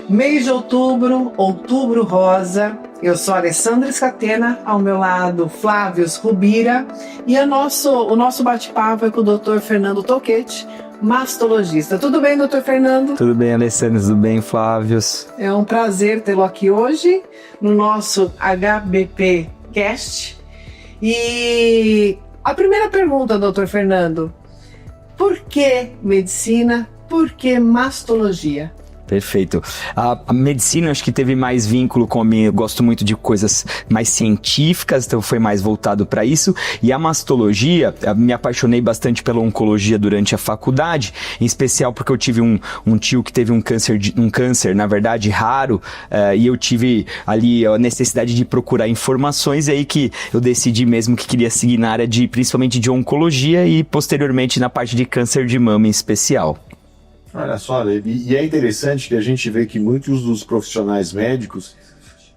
Mês de outubro, outubro rosa. Eu sou a Alessandra Scatena, ao meu lado Flávio Rubira, e o nosso bate-papo é com o Dr. Fernando Tocchetti, mastologista. Tudo bem, Dr. Fernando? Tudo bem, Alessandra, tudo bem, Flávio? É um prazer tê-lo aqui hoje no nosso HBP Cast. E a primeira pergunta, Dr. Fernando: por que medicina? Por que mastologia? Perfeito. A medicina acho que teve mais vínculo comigo, eu gosto muito de coisas mais científicas, então foi mais voltado para isso. E a mastologia, me apaixonei bastante pela oncologia durante a faculdade, em especial porque eu tive um tio que teve um câncer, na verdade, raro, e eu tive ali a necessidade de procurar informações, e aí que eu decidi mesmo que queria seguir na área principalmente de oncologia e posteriormente na parte de câncer de mama em especial. Olha só, e é interessante que a gente vê que muitos dos profissionais médicos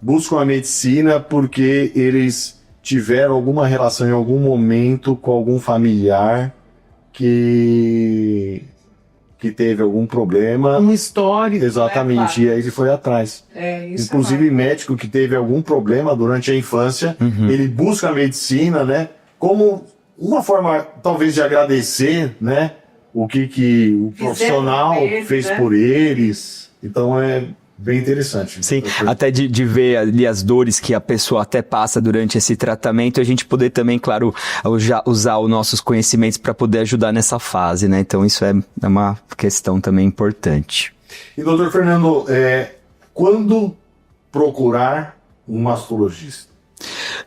buscam a medicina porque eles tiveram alguma relação em algum momento com algum familiar que teve algum problema. Um histórico. Exatamente, e aí ele foi atrás. Isso. Inclusive médico que teve algum problema durante a infância, ele busca a medicina, né, como uma forma talvez de agradecer, né, o que o profissional fez, né, por eles. Então é bem interessante. Sim, até de ver ali as dores que a pessoa até passa durante esse tratamento, a gente poder também, claro, usar os nossos conhecimentos para poder ajudar nessa fase, né? Então isso é uma questão também importante. E doutor Fernando, quando procurar um mastologista?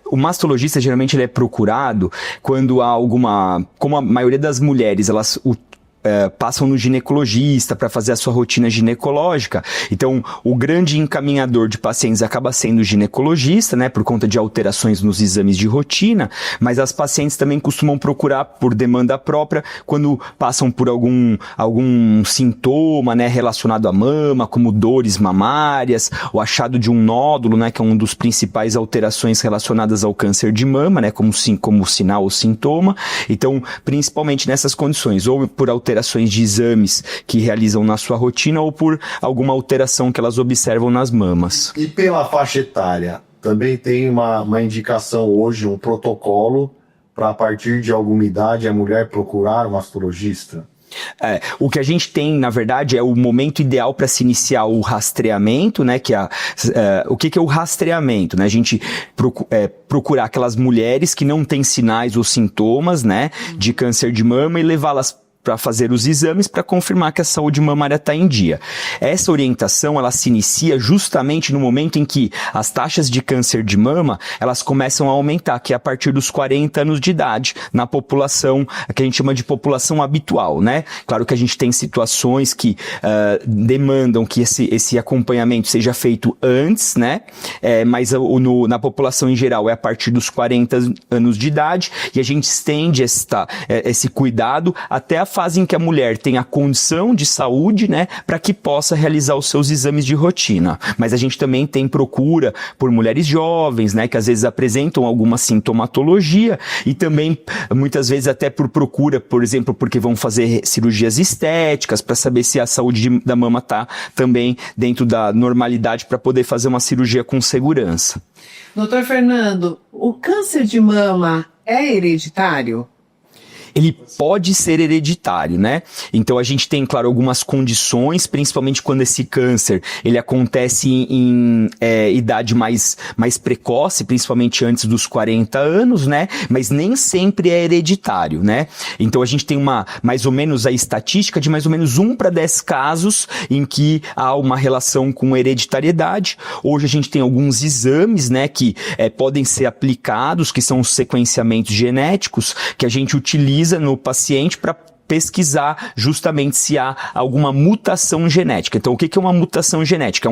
O mastologista geralmente ele é procurado quando há alguma, como a maioria das mulheres, elas passam no ginecologista para fazer a sua rotina ginecológica. Então, o grande encaminhador de pacientes acaba sendo o ginecologista, né, por conta de alterações nos exames de rotina, mas as pacientes também costumam procurar por demanda própria quando passam por algum sintoma, né, relacionado à mama, como dores mamárias, o achado de um nódulo, né, que é uma das principais alterações relacionadas ao câncer de mama, né, como sinal ou sintoma. Então, principalmente nessas condições, ou por alterações de exames que realizam na sua rotina ou por alguma alteração que elas observam nas mamas. E pela faixa etária, também tem uma indicação hoje, um protocolo para a partir de alguma idade a mulher procurar um mastologista? O que a gente tem, na verdade, é o momento ideal para se iniciar o rastreamento, né? O que é o rastreamento, né? A gente procurar aquelas mulheres que não têm sinais ou sintomas, né, de câncer de mama e levá-las para fazer os exames para confirmar que a saúde mamária está em dia. Essa orientação, ela se inicia justamente no momento em que as taxas de câncer de mama, elas começam a aumentar, que é a partir dos 40 anos de idade, na população, que a gente chama de população habitual, né? Claro que a gente tem situações que demandam que esse acompanhamento seja feito antes, né? Mas na população em geral é a partir dos 40 anos de idade, e a gente estende esse cuidado até a fase em que a mulher tem a condição de saúde, né, para que possa realizar os seus exames de rotina. Mas a gente também tem procura por mulheres jovens, né, que às vezes apresentam alguma sintomatologia, e também muitas vezes até por procura, por exemplo, porque vão fazer cirurgias estéticas para saber se a saúde da mama está também dentro da normalidade para poder fazer uma cirurgia com segurança. Doutor Fernando, o câncer de mama é hereditário? Ele pode ser hereditário, né? Então a gente tem, claro, algumas condições, principalmente quando esse câncer ele acontece em idade mais precoce, principalmente antes dos 40 anos, né? Mas nem sempre é hereditário, né? Então a gente tem mais ou menos a estatística de mais ou menos 1 para 10 casos em que há uma relação com hereditariedade. Hoje a gente tem alguns exames, né, que podem ser aplicados, que são os sequenciamentos genéticos, que a gente utiliza no paciente para pesquisar justamente se há alguma mutação genética. Então, o que é uma mutação genética?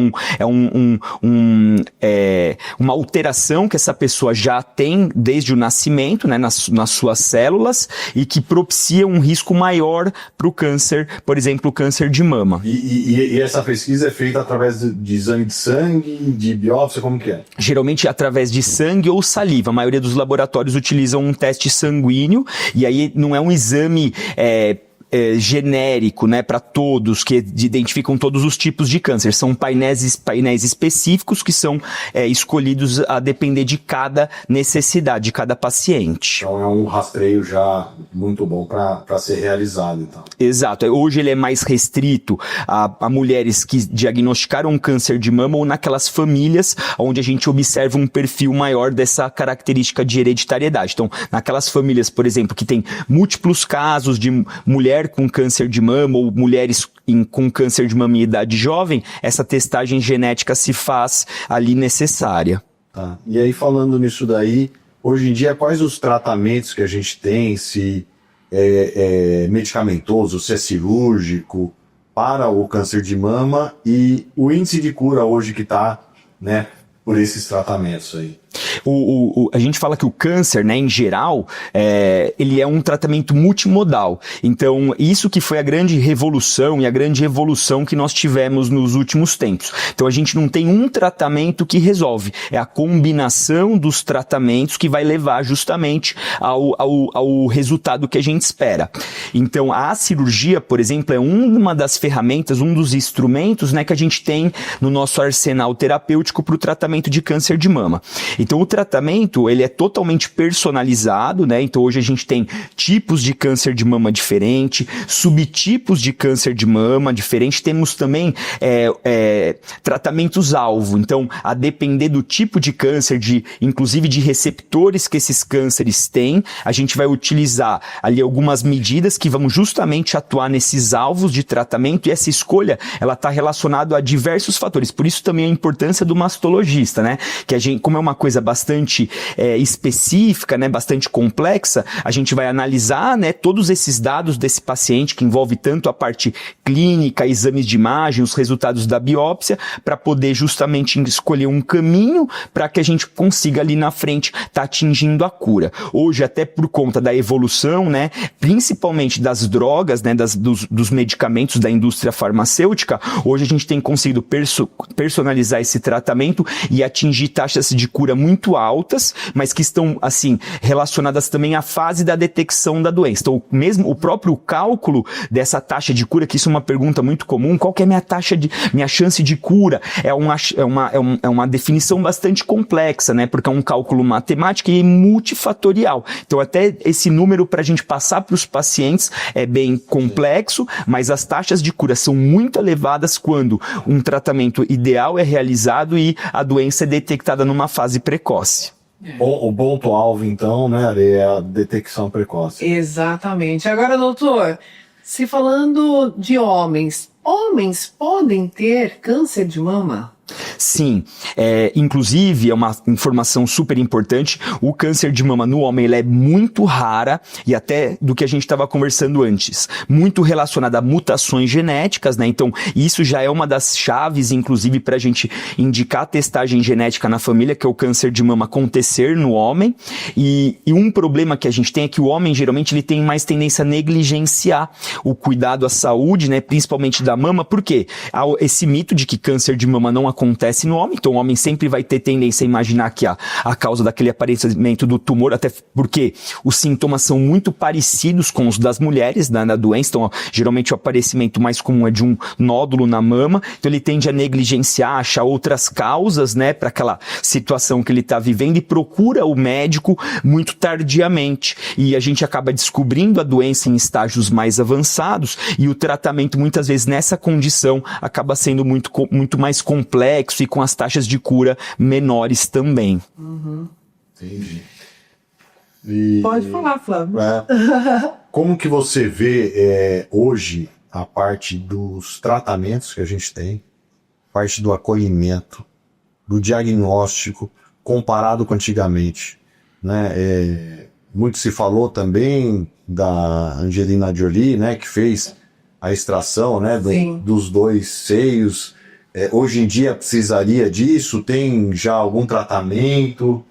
Uma alteração que essa pessoa já tem desde o nascimento, né, nas suas células, e que propicia um risco maior para o câncer, por exemplo, o câncer de mama. E essa pesquisa é feita através de exame de sangue, de biópsia, como que é? Geralmente através de sangue ou saliva. A maioria dos laboratórios utilizam um teste sanguíneo, e aí não é um exame genérico, né, para todos, que identificam todos os tipos de câncer. São painéis específicos que são escolhidos a depender de cada necessidade, de cada paciente. Então é um rastreio já muito bom para ser realizado, então. Exato. Hoje ele é mais restrito a mulheres que diagnosticaram um câncer de mama ou naquelas famílias onde a gente observa um perfil maior dessa característica de hereditariedade. Então, naquelas famílias, por exemplo, que tem múltiplos casos de mulher com câncer de mama ou mulheres com câncer de mama em idade jovem, essa testagem genética se faz ali necessária. Tá. E aí, falando nisso daí, hoje em dia, quais os tratamentos que a gente tem, se é medicamentoso, se é cirúrgico, para o câncer de mama e o índice de cura hoje que está, né, por esses tratamentos aí? A gente fala que o câncer, né, em geral, ele é um tratamento multimodal. Então, isso que foi a grande revolução e a grande evolução que nós tivemos nos últimos tempos. Então, a gente não tem um tratamento que resolve. É a combinação dos tratamentos que vai levar justamente ao resultado que a gente espera. Então, a cirurgia, por exemplo, é uma das ferramentas, um dos instrumentos, né, que a gente tem no nosso arsenal terapêutico para o tratamento de câncer de mama. Então, o tratamento, ele é totalmente personalizado, né? Então, hoje a gente tem tipos de câncer de mama diferente, subtipos de câncer de mama diferente. Temos também tratamentos-alvo. Então, a depender do tipo de câncer, inclusive de receptores que esses cânceres têm, a gente vai utilizar ali algumas medidas que vão justamente atuar nesses alvos de tratamento, e essa escolha, ela está relacionada a diversos fatores. Por isso também a importância do mastologista, né? Que a gente, como é uma coisa bastante específica, né, bastante complexa, a gente vai analisar, né, todos esses dados desse paciente, que envolve tanto a parte clínica, exames de imagem, os resultados da biópsia, para poder justamente escolher um caminho para que a gente consiga ali na frente estar atingindo a cura. Hoje, até por conta da evolução, né, principalmente das drogas, né, dos medicamentos da indústria farmacêutica, hoje a gente tem conseguido personalizar esse tratamento e atingir taxas de cura muito altas, mas que estão, assim, relacionadas também à fase da detecção da doença. Então, mesmo o próprio cálculo dessa taxa de cura, que isso é uma pergunta muito comum, qual que é a minha chance de cura? É uma definição bastante complexa, né? Porque é um cálculo matemático e multifatorial. Então, até esse número para a gente passar para os pacientes é bem complexo, mas as taxas de cura são muito elevadas quando um tratamento ideal é realizado e a doença é detectada numa fase precoce. O ponto-alvo, então, né, é a detecção precoce. Exatamente. Agora, doutor, se falando de homens podem ter câncer de mama? Sim, inclusive é uma informação super importante, o câncer de mama no homem ele é muito rara, e até do que a gente estava conversando antes, muito relacionada a mutações genéticas, né? Então isso já é uma das chaves, inclusive, para a gente indicar a testagem genética na família, que é o câncer de mama acontecer no homem, e um problema que a gente tem é que o homem geralmente ele tem mais tendência a negligenciar o cuidado à saúde, né? Principalmente da mama. Por quê? Há esse mito de que câncer de mama não acontece no homem, então o homem sempre vai ter tendência a imaginar que a causa daquele aparecimento do tumor, até porque os sintomas são muito parecidos com os das mulheres, né, da doença. Então, geralmente o aparecimento mais comum é de um nódulo na mama, então ele tende a negligenciar, achar outras causas, né, para aquela situação que ele está vivendo, e procura o médico muito tardiamente, e a gente acaba descobrindo a doença em estágios mais avançados, e o tratamento muitas vezes nessa condição acaba sendo muito mais complexo e com as taxas de cura menores também. Entendi. Pode falar, Flávio. Como que você vê hoje a parte dos tratamentos que a gente tem, parte do acolhimento, do diagnóstico, comparado com antigamente, né? muito se falou também da Angelina Jolie, né, que fez a extração, né, dos 2 seios. Hoje em dia precisaria disso? Tem já algum tratamento?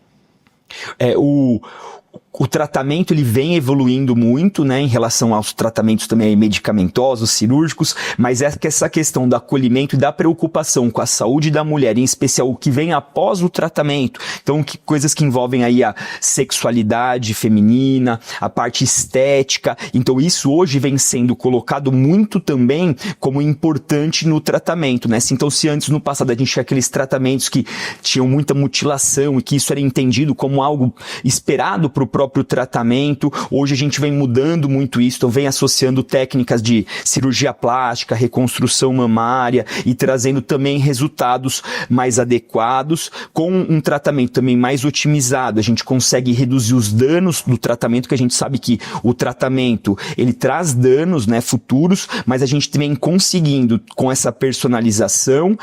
O tratamento ele vem evoluindo muito, né, em relação aos tratamentos também medicamentosos, cirúrgicos, mas essa questão do acolhimento e da preocupação com a saúde da mulher, em especial o que vem após o tratamento, então coisas que envolvem aí a sexualidade feminina, a parte estética, então isso hoje vem sendo colocado muito também como importante no tratamento, né, então se antes no passado a gente tinha aqueles tratamentos que tinham muita mutilação e que isso era entendido como algo esperado para o próprio tratamento, hoje a gente vem mudando muito isso, então vem associando técnicas de cirurgia plástica, reconstrução mamária e trazendo também resultados mais adequados, com um tratamento também mais otimizado, a gente consegue reduzir os danos do tratamento, que a gente sabe que o tratamento, ele traz danos, né, futuros, mas a gente vem conseguindo, com essa personalização,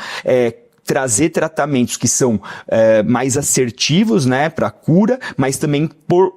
trazer tratamentos que são mais assertivos, né, para a cura, mas também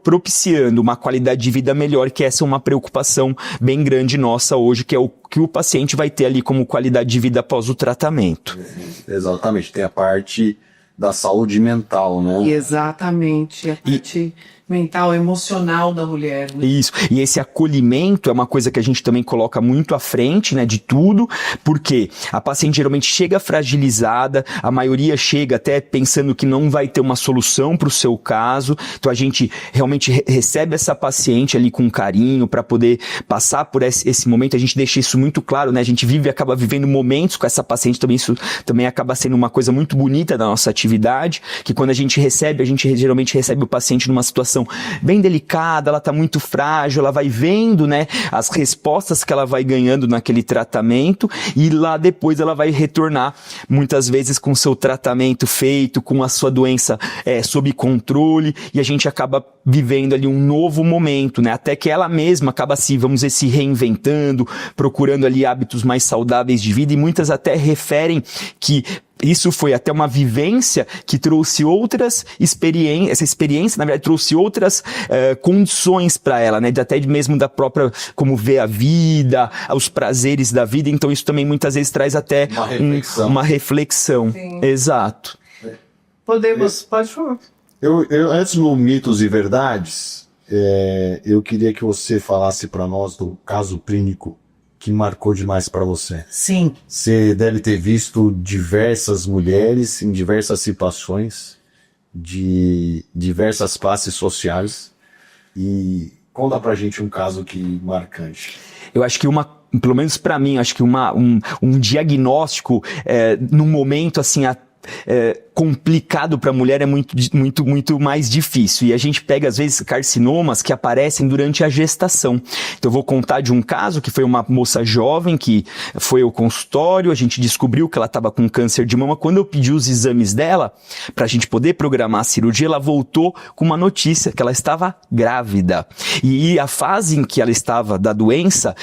propiciando uma qualidade de vida melhor, que essa é uma preocupação bem grande nossa hoje, que é o que o paciente vai ter ali como qualidade de vida após o tratamento. Exatamente, tem a parte da saúde mental, né? Exatamente, a parte mental, emocional da mulher. Né? Isso, e esse acolhimento é uma coisa que a gente também coloca muito à frente, né, de tudo, porque a paciente geralmente chega fragilizada, a maioria chega até pensando que não vai ter uma solução para o seu caso, então a gente realmente recebe essa paciente ali com carinho para poder passar por esse momento, a gente deixa isso muito claro, né, a gente acaba vivendo momentos com essa paciente, também isso também acaba sendo uma coisa muito bonita da nossa atividade, que quando a gente geralmente recebe o paciente numa situação bem delicada, ela está muito frágil, ela vai vendo, né, as respostas que ela vai ganhando naquele tratamento e lá depois ela vai retornar muitas vezes com o seu tratamento feito, com a sua doença sob controle, e a gente acaba vivendo ali um novo momento, né, até que ela mesma acaba vamos dizer, se reinventando, procurando ali hábitos mais saudáveis de vida, e muitas até referem que isso foi até uma vivência que trouxe outras experiências, essa experiência, na verdade, trouxe outras condições para ela, né? Até mesmo da própria, como ver a vida, os prazeres da vida, então isso também muitas vezes traz até uma reflexão. Sim. Exato. Pode falar. Eu antes no Mitos e Verdades, eu queria que você falasse para nós do caso clínico que marcou demais para você. Sim. Você deve ter visto diversas mulheres em diversas situações, de diversas classes sociais, e conta pra gente um caso marcante. Eu acho que pelo menos para mim, acho que um diagnóstico num momento assim complicado para a mulher é muito mais difícil, e a gente pega às vezes carcinomas que aparecem durante a gestação. Então eu vou contar de um caso que foi uma moça jovem que foi ao consultório, a gente descobriu que ela estava com câncer de mama. Quando eu pedi os exames dela para a gente poder programar a cirurgia, ela voltou com uma notícia que ela estava grávida, e a fase em que ela estava da doença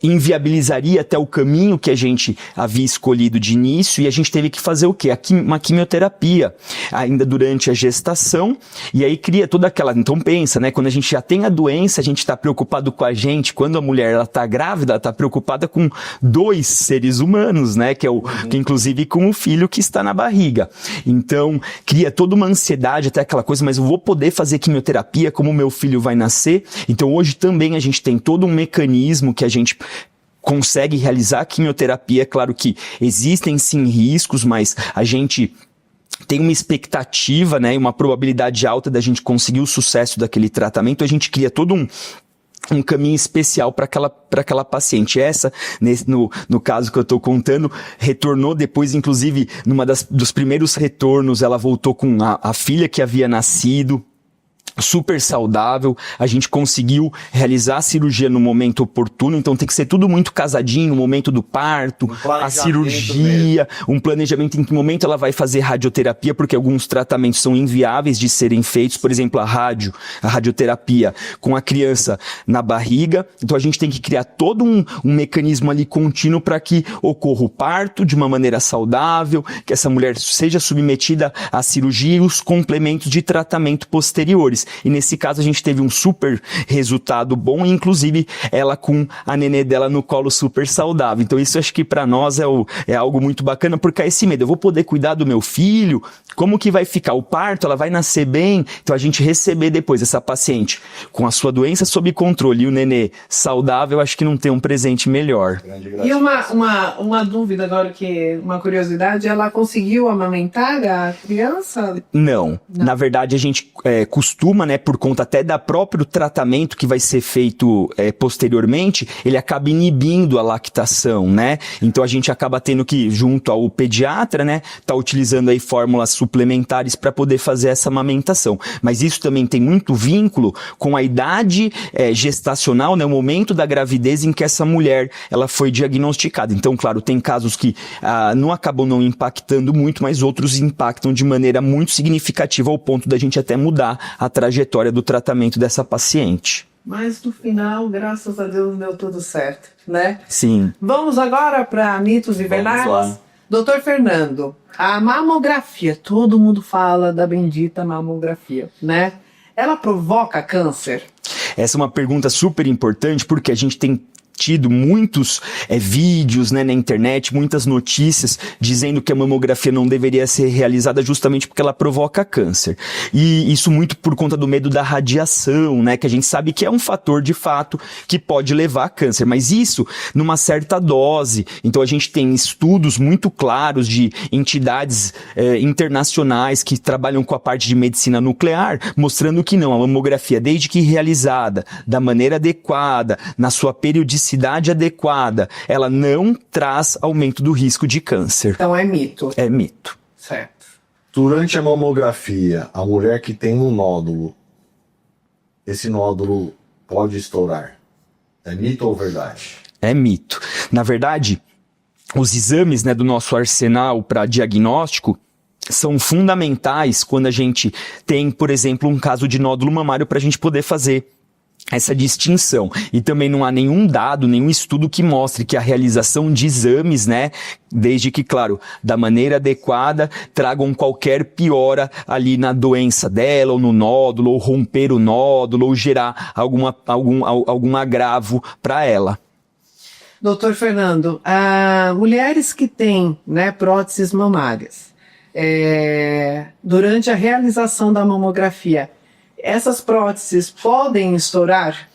inviabilizaria até o caminho que a gente havia escolhido de início, e a gente teve que fazer o quê? Uma quimioterapia ainda durante a gestação, e aí cria toda aquela... Então pensa, né? Quando a gente já tem a doença, a gente está preocupado com a gente. Quando a mulher está grávida, ela está preocupada com 2 seres humanos, né? Que inclusive com o filho que está na barriga. Então cria toda uma ansiedade, até aquela coisa, mas eu vou poder fazer quimioterapia? Como o meu filho vai nascer? Então hoje também a gente tem todo um mecanismo que a gente consegue realizar a quimioterapia. É claro que existem sim riscos, mas a gente tem uma expectativa, né, e uma probabilidade alta da gente conseguir o sucesso daquele tratamento. A gente cria todo um caminho especial para aquela paciente. Essa, no caso que eu estou contando, retornou depois, inclusive, dos primeiros retornos, ela voltou com a filha que havia nascido, super saudável. A gente conseguiu realizar a cirurgia no momento oportuno, então tem que ser tudo muito casadinho, o momento do parto, a cirurgia, um planejamento em que momento ela vai fazer radioterapia, porque alguns tratamentos são inviáveis de serem feitos, por exemplo, a radioterapia com a criança na barriga. Então a gente tem que criar todo um mecanismo ali contínuo para que ocorra o parto de uma maneira saudável, que essa mulher seja submetida à cirurgia e os complementos de tratamento posteriores. gravidez. E nesse caso a gente teve um super resultado bom, inclusive ela com a nenê dela no colo super saudável. Então isso acho que para nós é algo muito bacana, porque é esse medo, eu vou poder cuidar do meu filho, como que vai ficar o parto, ela vai nascer bem? Então a gente receber depois essa paciente com a sua doença sob controle e o nenê saudável, acho que não tem um presente melhor. E uma dúvida agora, uma curiosidade, ela conseguiu amamentar a criança? Não. Na verdade a gente costuma, né, por conta até da próprio tratamento que vai ser feito posteriormente, ele acaba inibindo a lactação, né? Então a gente acaba tendo que, junto ao pediatra, né, tá utilizando aí fórmulas suplementares para poder fazer essa amamentação. Mas isso também tem muito vínculo com a idade gestacional, né, o momento da gravidez em que essa mulher ela foi diagnosticada. Então, claro, tem casos que não acabam não impactando muito, mas outros impactam de maneira muito significativa ao ponto da gente até mudar a trajetória do tratamento dessa paciente. Mas no final, graças a Deus, deu tudo certo, né? Sim. Vamos agora para mitos e verdades? Doutor Fernando, a mamografia, todo mundo fala da bendita mamografia, né? Ela provoca câncer? Essa é uma pergunta super importante, porque a gente tem tido muitos vídeos, né, na internet, muitas notícias dizendo que a mamografia não deveria ser realizada justamente porque ela provoca câncer. E isso muito por conta do medo da radiação, né, que a gente sabe que é um fator de fato que pode levar a câncer, mas isso numa certa dose. Então a gente tem estudos muito claros de entidades internacionais que trabalham com a parte de medicina nuclear, mostrando que não, a mamografia, desde que realizada da maneira adequada, na sua periodicidade adequada, ela não traz aumento do risco de câncer. Então é mito. É mito. Certo. Durante a mamografia, a mulher que tem um nódulo, esse nódulo pode estourar. É mito ou verdade? É mito. Na verdade, os exames, né, do nosso arsenal para diagnóstico são fundamentais quando a gente tem, por exemplo, um caso de nódulo mamário para a gente poder fazer essa distinção. E também não há nenhum dado, nenhum estudo que mostre que a realização de exames, né, desde que, claro, da maneira adequada, tragam qualquer piora ali na doença dela, ou no nódulo, ou romper o nódulo, ou gerar algum agravo para ela. Doutor Fernando, mulheres que têm, né, próteses mamárias, durante a realização da mamografia, essas próteses podem estourar?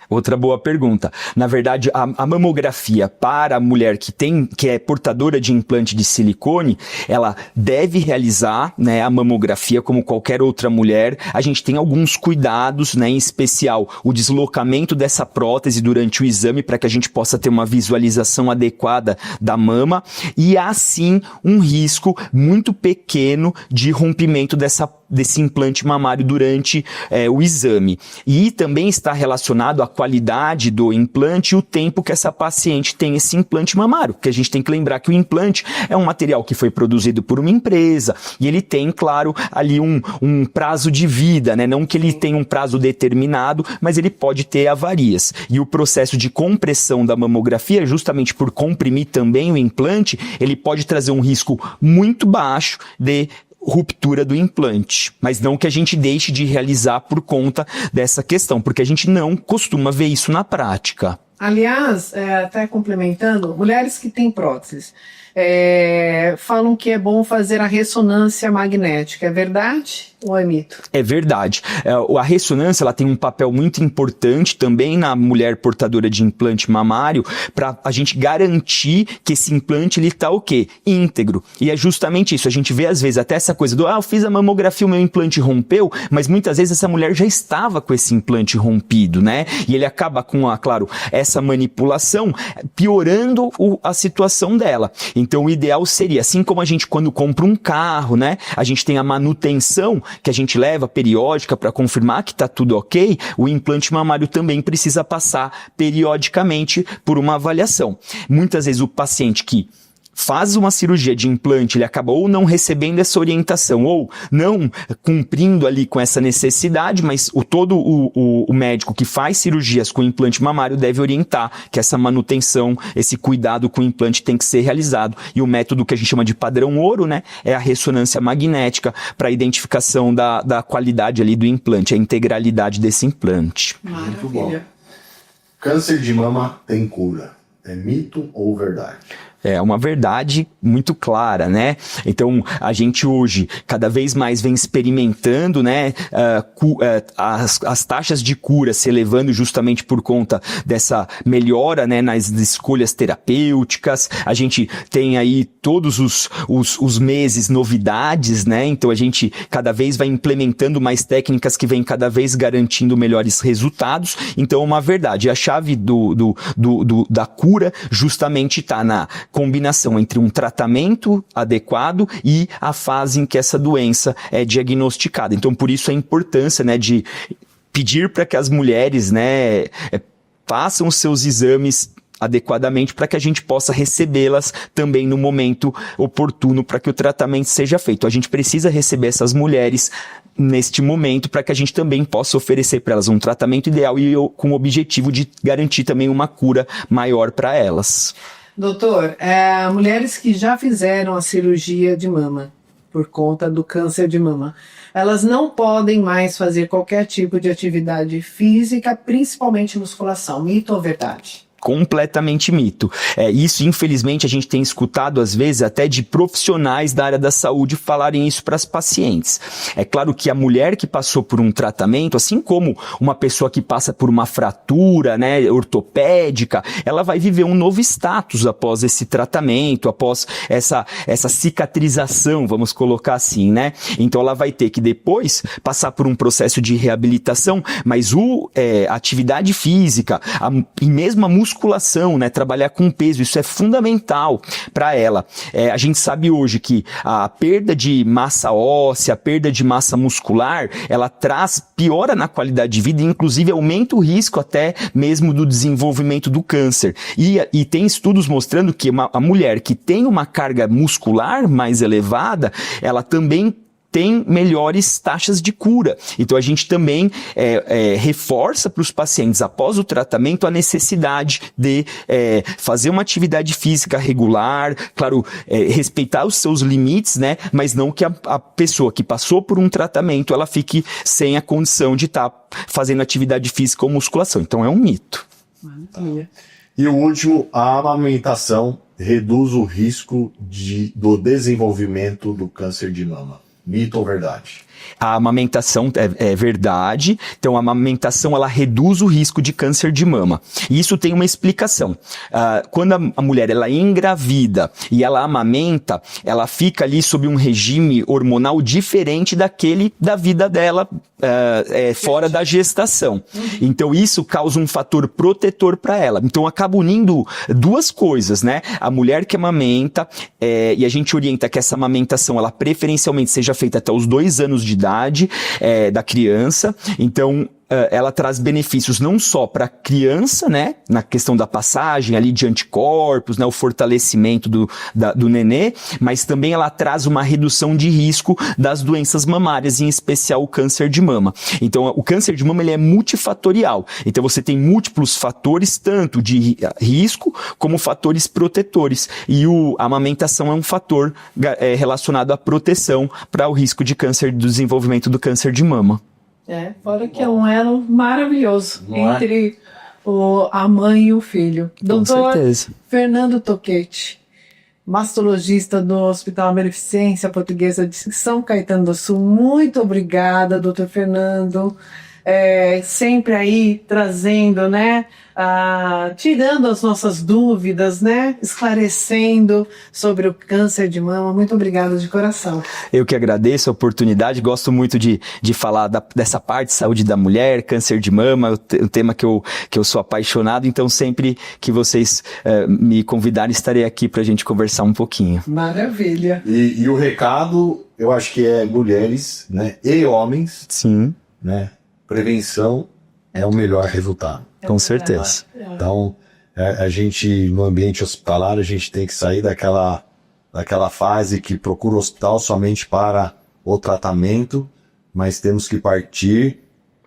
Outra boa pergunta. Na verdade, a mamografia para a mulher que é portadora de implante de silicone, ela deve realizar, né, a mamografia como qualquer outra mulher. A gente tem alguns cuidados, né, em especial o deslocamento dessa prótese durante o exame para que a gente possa ter uma visualização adequada da mama, e há sim um risco muito pequeno de rompimento desse implante mamário durante o exame. E também está relacionado à qualidade do implante e o tempo que essa paciente tem esse implante mamário, porque a gente tem que lembrar que o implante é um material que foi produzido por uma empresa e ele tem, claro, ali um prazo de vida, né? Não que ele tenha um prazo determinado, mas ele pode ter avarias. E o processo de compressão da mamografia, justamente por comprimir também o implante, ele pode trazer um risco muito baixo de ruptura do implante, mas não que a gente deixe de realizar por conta dessa questão, porque a gente não costuma ver isso na prática. Aliás, até complementando, mulheres que têm próteses falam que é bom fazer a ressonância magnética. É verdade ou é mito? É verdade. A ressonância ela tem um papel muito importante também na mulher portadora de implante mamário para a gente garantir que esse implante ele está o quê? Íntegro. E é justamente isso. A gente vê às vezes até essa coisa do eu fiz a mamografia, o meu implante rompeu, mas muitas vezes essa mulher já estava com esse implante rompido, né? E ele acaba com, claro, essa manipulação piorando a situação dela. Então o ideal seria, assim como a gente quando compra um carro, né? A gente tem a manutenção que a gente leva periódica para confirmar que está tudo ok, o implante mamário também precisa passar periodicamente por uma avaliação. Muitas vezes o paciente que faz uma cirurgia de implante, ele acaba ou não recebendo essa orientação, ou não cumprindo ali com essa necessidade, mas o médico que faz cirurgias com implante mamário deve orientar que essa manutenção, esse cuidado com o implante tem que ser realizado. E o método que a gente chama de padrão ouro, né, é a ressonância magnética para a identificação da qualidade ali do implante, a integralidade desse implante. Muito bom. Câncer de mama tem cura. É mito ou verdade? É uma verdade muito clara, né? Então, a gente hoje cada vez mais vem experimentando, né, as taxas de cura se elevando justamente por conta dessa melhora, né, nas escolhas terapêuticas. A gente tem aí todos os meses novidades, né? Então, a gente cada vez vai implementando mais técnicas que vêm cada vez garantindo melhores resultados. Então, é uma verdade. A chave da cura justamente está na combinação entre um tratamento adequado e a fase em que essa doença é diagnosticada. Então, por isso a importância, né, de pedir para que as mulheres, né, façam os seus exames adequadamente para que a gente possa recebê-las também no momento oportuno para que o tratamento seja feito. A gente precisa receber essas mulheres neste momento para que a gente também possa oferecer para elas um tratamento ideal e com o objetivo de garantir também uma cura maior para elas. Doutor, mulheres que já fizeram a cirurgia de mama por conta do câncer de mama, elas não podem mais fazer qualquer tipo de atividade física, principalmente musculação. Mito ou verdade? Completamente mito. Isso, infelizmente, a gente tem escutado, às vezes, até de profissionais da área da saúde falarem isso para as pacientes. É claro que a mulher que passou por um tratamento, assim como uma pessoa que passa por uma fratura, né, ortopédica, ela vai viver um novo status após esse tratamento, após essa cicatrização, vamos colocar assim, né? Então, ela vai ter que depois passar por um processo de reabilitação, mas a atividade física e mesmo a musculação, né, trabalhar com peso, isso é fundamental para ela. A gente sabe hoje que a perda de massa óssea, a perda de massa muscular, ela piora na qualidade de vida e inclusive aumenta o risco até mesmo do desenvolvimento do câncer. E tem estudos mostrando que a mulher que tem uma carga muscular mais elevada, ela também tem melhores taxas de cura. Então a gente também reforça para os pacientes após o tratamento a necessidade de fazer uma atividade física regular, claro, respeitar os seus limites, né? Mas não que a pessoa que passou por um tratamento ela fique sem a condição de estar fazendo atividade física ou musculação. Então é um mito. E o último, a amamentação reduz o risco do desenvolvimento do câncer de mama. Mito ou verdade? A amamentação é verdade. Então, a amamentação ela reduz o risco de câncer de mama. E isso tem uma explicação. Quando a mulher ela engravida e ela amamenta, ela fica ali sob um regime hormonal diferente daquele da vida dela fora da gestação. Então, isso causa um fator protetor para ela. Então, acaba unindo duas coisas, né? A mulher que amamenta, e a gente orienta que essa amamentação, ela preferencialmente seja feita até os 2 anos de idade da criança. Então, ela traz benefícios não só para a criança, né, na questão da passagem ali de anticorpos, né, o fortalecimento do nenê, mas também ela traz uma redução de risco das doenças mamárias, em especial o câncer de mama. Então, o câncer de mama ele é multifatorial. Então, você tem múltiplos fatores, tanto de risco como fatores protetores. E a amamentação é um fator relacionado à proteção para o risco de câncer, do desenvolvimento do câncer de mama. Fora que é um elo maravilhoso entre a mãe e o filho. Doutor Fernando Toquete, mastologista do Hospital Beneficência Portuguesa de São Caetano do Sul. Muito obrigada, doutor Fernando. Sempre aí trazendo, né, tirando as nossas dúvidas, né, esclarecendo sobre o câncer de mama. Muito obrigada de coração. Eu que agradeço a oportunidade, gosto muito de falar dessa parte de saúde da mulher, câncer de mama, um tema que eu sou apaixonado, então sempre que vocês me convidarem, estarei aqui para a gente conversar um pouquinho. Maravilha. E o recado, eu acho que é mulheres, né, e homens. Sim. Né? Prevenção é o melhor resultado. Com certeza. Então, A gente, no ambiente hospitalar, a gente tem que sair daquela fase que procura o hospital somente para o tratamento, mas temos que partir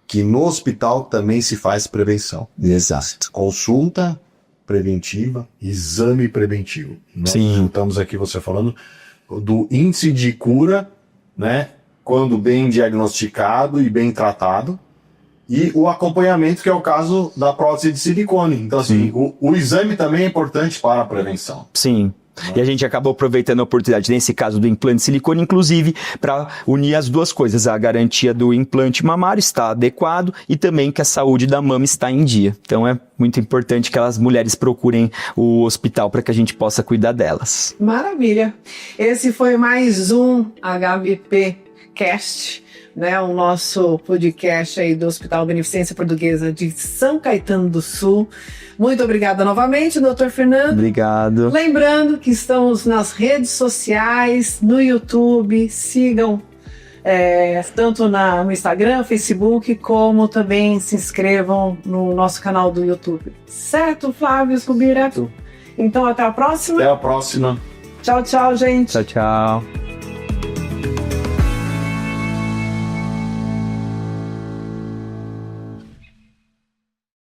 que no hospital também se faz prevenção. Exato. Consulta preventiva, exame preventivo. Nós Sim. estamos aqui, você falando do índice de cura, né? Quando bem diagnosticado e bem tratado, e o acompanhamento, que é o caso da prótese de silicone. Então, assim, o exame também é importante para a prevenção. Sim. E a gente acabou aproveitando a oportunidade, nesse caso do implante de silicone, inclusive, para unir as duas coisas. A garantia do implante mamário está adequado e também que a saúde da mama está em dia. Então é muito importante que as mulheres procurem o hospital para que a gente possa cuidar delas. Maravilha. Esse foi mais um HBP Cast, né, o nosso podcast aí do Hospital Beneficência Portuguesa de São Caetano do Sul. Muito obrigada novamente, doutor Fernando. Obrigado. Lembrando que estamos nas redes sociais, no YouTube, sigam tanto no Instagram, Facebook, como também se inscrevam no nosso canal do YouTube. Certo, Flávio Rubira? Então até a próxima. Até a próxima. Tchau, tchau, gente. Tchau, tchau.